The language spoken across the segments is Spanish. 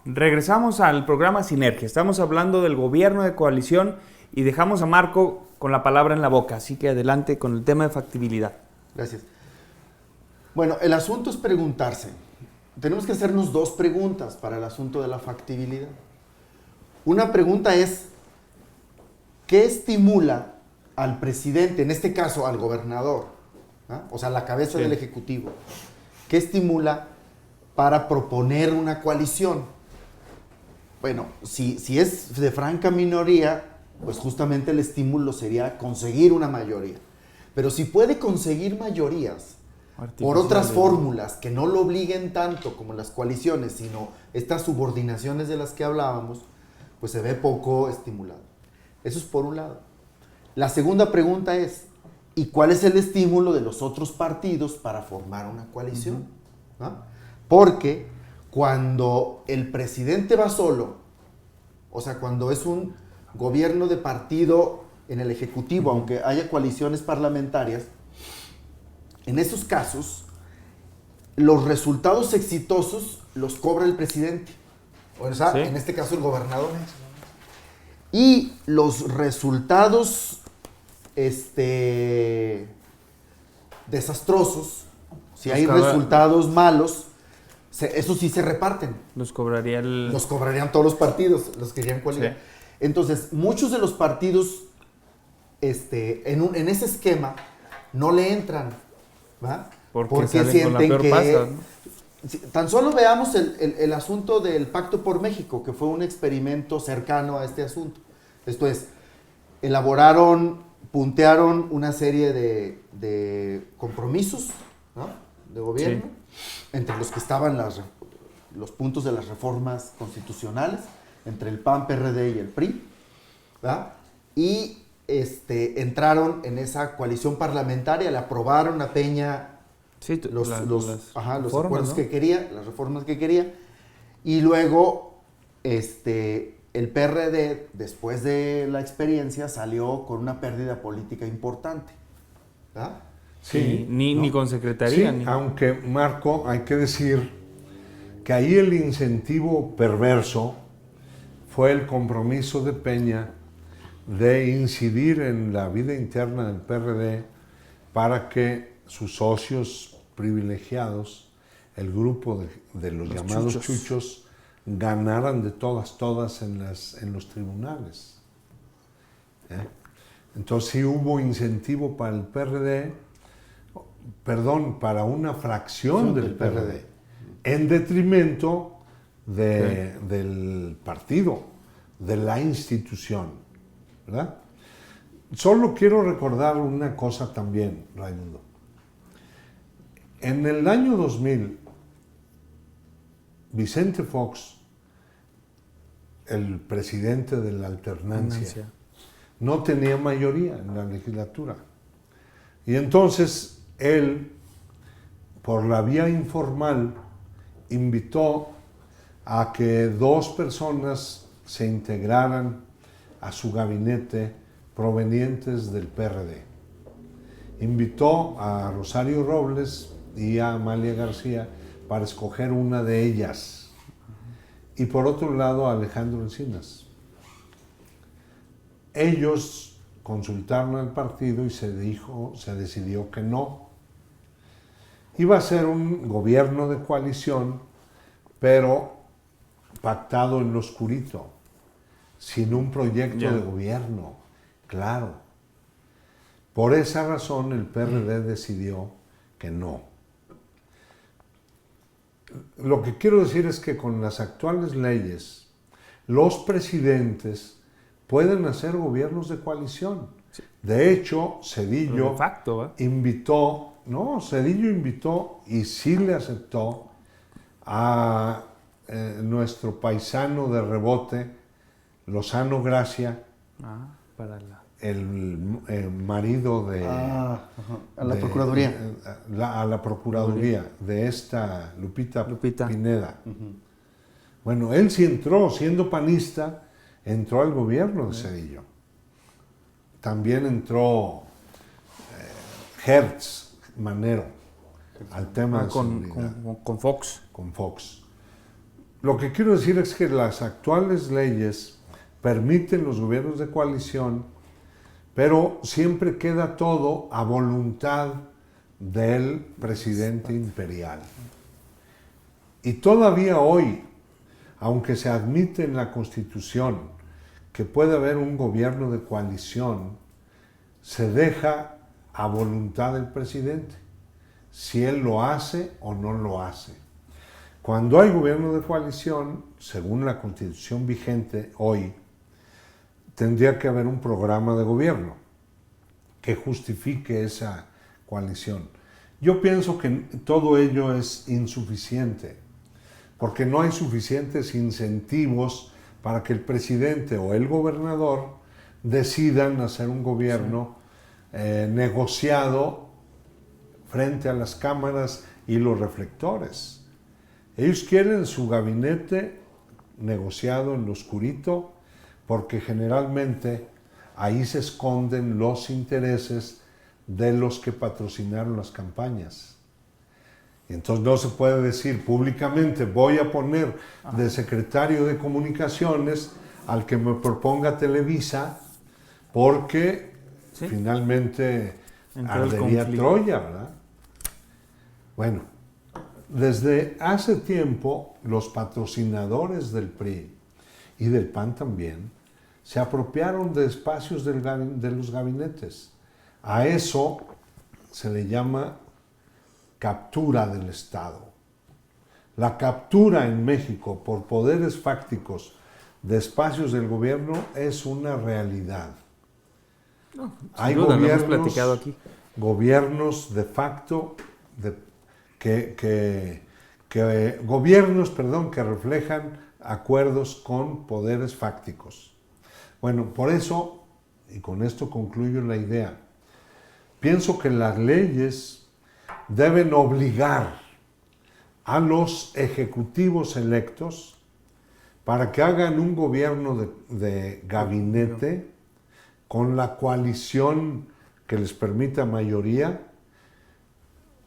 Regresamos al programa Sinergia. Estamos hablando del gobierno de coalición y dejamos a Marco con la palabra en la boca. Así que adelante con el tema de factibilidad. Gracias. Bueno, el asunto es preguntarse. Tenemos que hacernos dos preguntas para el asunto de la factibilidad. Una pregunta es, ¿qué estimula al presidente, en este caso al gobernador, o sea, la cabeza del Ejecutivo, qué estimula para proponer una coalición? Bueno, si es de franca minoría, pues justamente el estímulo sería conseguir una mayoría. Pero si puede conseguir mayorías por otras fórmulas que no lo obliguen tanto como las coaliciones, sino estas subordinaciones de las que hablábamos, pues se ve poco estimulado. Eso es por un lado. La segunda pregunta es, ¿y cuál es el estímulo de los otros partidos para formar una coalición? ¿No? Porque cuando el presidente va solo, o sea, cuando es un gobierno de partido en el Ejecutivo, aunque haya coaliciones parlamentarias, en esos casos, los resultados exitosos los cobra el presidente, o sea, en este caso el gobernador. Y los resultados desastrosos, si hay resultados malos, eso sí se reparten. Los cobrarían todos los partidos, los que querían coaligar. Sí. Entonces, muchos de los partidos en ese esquema no le entran, ¿va? Porque sienten que pasa, ¿no? Tan solo veamos el asunto del Pacto por México, que fue un experimento cercano a este asunto. Esto es, puntearon una serie de compromisos, ¿no?, de gobierno, entre los que estaban los puntos de las reformas constitucionales, entre el PAN, PRD y el PRI, ¿verdad? Y entraron en esa coalición parlamentaria, le aprobaron a Peña los acuerdos, ¿no?, que quería, las reformas que quería, y luego el PRD, después de la experiencia, salió con una pérdida política importante, ¿verdad? Sí, ni con secretaría. Sí, aunque, Marco, hay que decir que ahí el incentivo perverso fue el compromiso de Peña de incidir en la vida interna del PRD para que sus socios privilegiados, el grupo de los llamados chuchos, ganaran de todas en los tribunales. Entonces sí hubo incentivo para el PRD, para una fracción del PRD, en detrimento del partido, de la institución, ¿verdad? Solo quiero recordar una cosa también, Raimundo. En el año 2000, Vicente Fox, el presidente de la alternancia, no tenía mayoría en la legislatura. Y entonces él, por la vía informal, invitó a que dos personas se integraran a su gabinete provenientes del PRD. Invitó a Rosario Robles y a Amalia García para escoger una de ellas. Y por otro lado a Alejandro Encinas. Ellos consultaron al partido y se decidió que no. Iba a ser un gobierno de coalición, pero pactado en lo oscurito, sin un proyecto de gobierno, claro. Por esa razón el PRD decidió que no. Lo que quiero decir es que con las actuales leyes, los presidentes pueden hacer gobiernos de coalición. Sí. De hecho, Zedillo invitó y sí le aceptó a nuestro paisano de rebote, Lozano Gracia, el marido de... a la Procuraduría. A la Procuraduría de esta Lupita. Pineda. Bueno, él sí entró, siendo panista, entró al gobierno de Zedillo. También entró Hertz Manero al tema de seguridad. Con Fox. Con Fox. Lo que quiero decir es que las actuales leyes permiten los gobiernos de coalición, pero siempre queda todo a voluntad del presidente imperial. Y todavía hoy, aunque se admite en la Constitución que puede haber un gobierno de coalición, se deja a voluntad del presidente si él lo hace o no lo hace. Cuando hay gobierno de coalición, según la Constitución vigente hoy, tendría que haber un programa de gobierno que justifique esa coalición. Yo pienso que todo ello es insuficiente, porque no hay suficientes incentivos para que el presidente o el gobernador decidan hacer un gobierno negociado frente a las cámaras y los reflectores. Ellos quieren su gabinete negociado en lo oscurito, porque generalmente ahí se esconden los intereses de los que patrocinaron las campañas. Entonces no se puede decir públicamente, voy a poner de secretario de Comunicaciones al que me proponga Televisa, porque finalmente ardería Troya, ¿verdad? Bueno, desde hace tiempo los patrocinadores del PRI y del PAN también se apropiaron de espacios de los gabinetes. A eso se le llama captura del Estado. La captura en México por poderes fácticos de espacios del gobierno es una realidad. No, hay duda, gobiernos, lo hemos platicado aquí. Gobiernos de facto gobiernos que reflejan acuerdos con poderes fácticos. Bueno, por eso, y con esto concluyo la idea, pienso que las leyes deben obligar a los ejecutivos electos para que hagan un gobierno de gabinete con la coalición que les permita mayoría,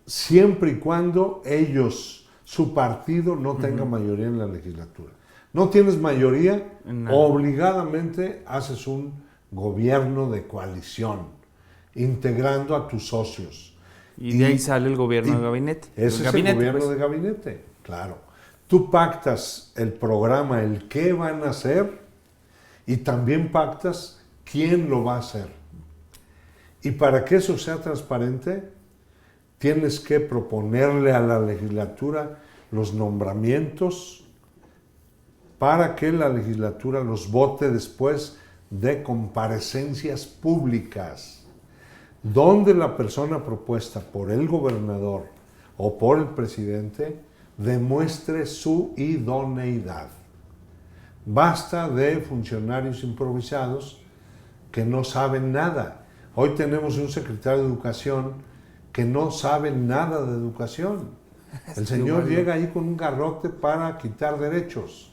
siempre y cuando ellos, su partido, no tenga mayoría en la legislatura. No tienes mayoría, obligadamente haces un gobierno de coalición, integrando a tus socios. Y de ahí sale el gobierno de gabinete. Ese es el gobierno de gabinete, claro. Tú pactas el programa, el qué van a hacer, y también pactas quién lo va a hacer. Y para que eso sea transparente, tienes que proponerle a la legislatura los nombramientos para que la legislatura los vote después de comparecencias públicas, donde la persona propuesta por el gobernador o por el presidente demuestre su idoneidad. Basta de funcionarios improvisados que no saben nada. Hoy tenemos un secretario de Educación que no sabe nada de educación. El señor llega ahí con un garrote para quitar derechos.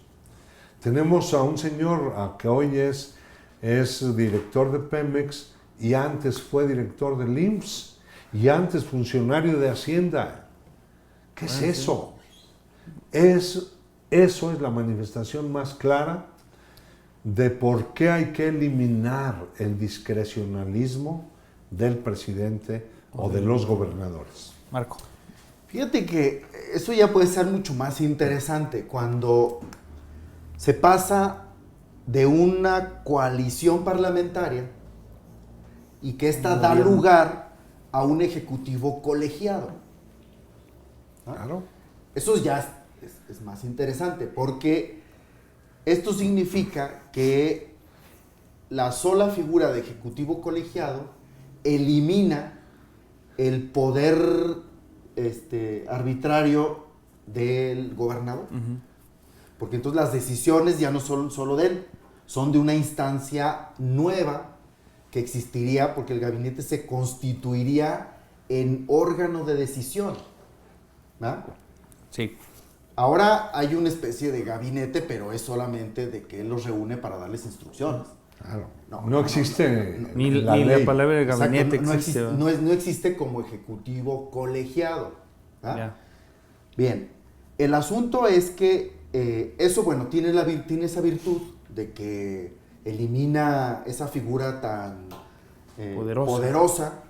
Tenemos a un señor que hoy es director de Pemex y antes fue director del IMSS y antes funcionario de Hacienda. ¿Qué es eso? Eso es la manifestación más clara de por qué hay que eliminar el discrecionalismo del presidente o de los gobernadores. Marco. Fíjate que eso ya puede ser mucho más interesante cuando se pasa de una coalición parlamentaria y que ésta da lugar a un ejecutivo colegiado. ¿Ah? Claro. Eso ya es más interesante porque esto significa que la sola figura de ejecutivo colegiado elimina el poder arbitrario del gobernador. Porque entonces las decisiones ya no son solo de él, son de una instancia nueva que existiría porque el gabinete se constituiría en órgano de decisión. ¿Verdad? Sí. Ahora hay una especie de gabinete, pero es solamente de que él los reúne para darles instrucciones. Claro. No existe ni la ley. la palabra de gabinete. Exacto, no existe como ejecutivo colegiado. ¿Ah? Ya. Bien, el asunto es que eso, bueno, tiene esa virtud de que elimina esa figura tan poderosa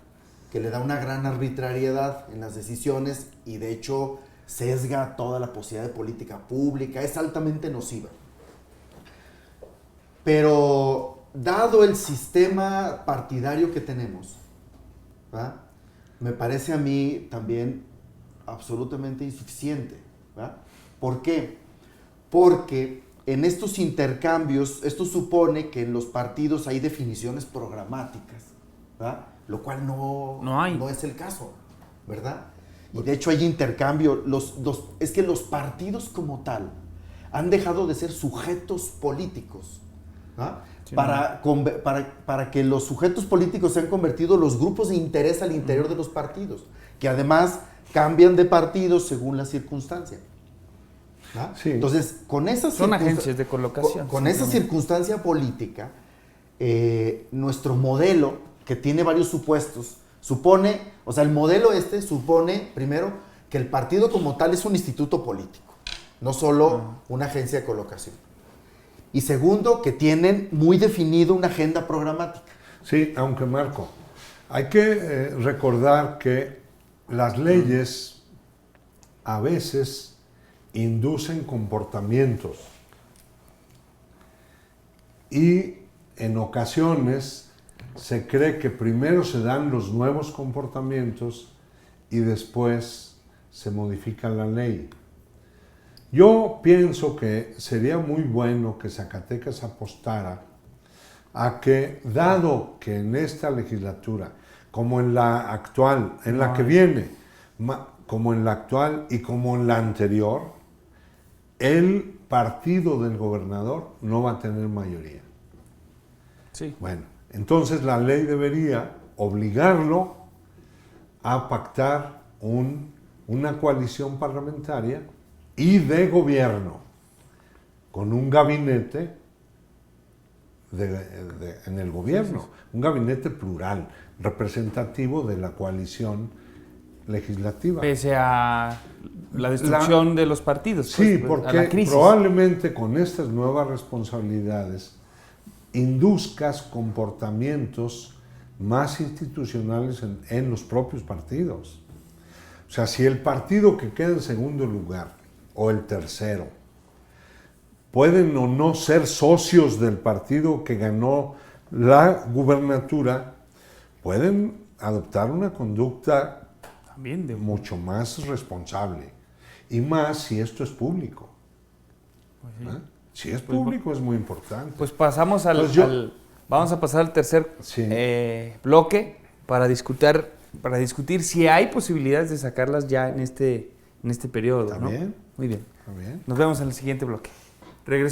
que le da una gran arbitrariedad en las decisiones y de hecho sesga toda la posibilidad de política pública, es altamente nociva. Pero dado el sistema partidario que tenemos, ¿verdad?, me parece a mí también absolutamente insuficiente, ¿verdad? ¿Por qué? Porque en estos intercambios, esto supone que en los partidos hay definiciones programáticas, ¿verdad?, lo cual no es el caso, ¿verdad? Y de hecho hay intercambio. Es que los partidos como tal han dejado de ser sujetos políticos, ¿verdad? Sí, para que los sujetos políticos se han convertido en los grupos de interés al interior de los partidos, que además cambian de partidos según la circunstancia. Sí. Entonces, con esa son agencias de colocación. Con esa circunstancia política, nuestro modelo, que tiene varios supuestos, el modelo supone, primero, que el partido como tal es un instituto político, no solo una agencia de colocación. Y segundo, que tienen muy definido una agenda programática. Sí, aunque Marco, hay que recordar que las leyes a veces inducen comportamientos y en ocasiones se cree que primero se dan los nuevos comportamientos y después se modifica la ley. Yo pienso que sería muy bueno que Zacatecas apostara a que, dado que en esta legislatura, como en la actual, en la que viene, como en la actual y como en la anterior, el partido del gobernador no va a tener mayoría. Sí. Bueno, entonces la ley debería obligarlo a pactar una coalición parlamentaria y de gobierno con un gabinete en el gobierno, un gabinete plural, representativo de la coalición legislativa. Pese a la destrucción de los partidos. Sí, pues, porque probablemente con estas nuevas responsabilidades induzcas comportamientos más institucionales en los propios partidos. O sea, si el partido que queda en segundo lugar o el tercero pueden o no ser socios del partido que ganó la gubernatura, pueden adoptar una conducta también mucho más responsable. Y más si esto es público. Pues sí. Si es público es muy importante. Pues pasamos vamos a pasar al tercer bloque para discutir si hay posibilidades de sacarlas ya en este periodo. ¿Está bien? Muy bien. ¿Está bien? Nos vemos en el siguiente bloque. Regresamos.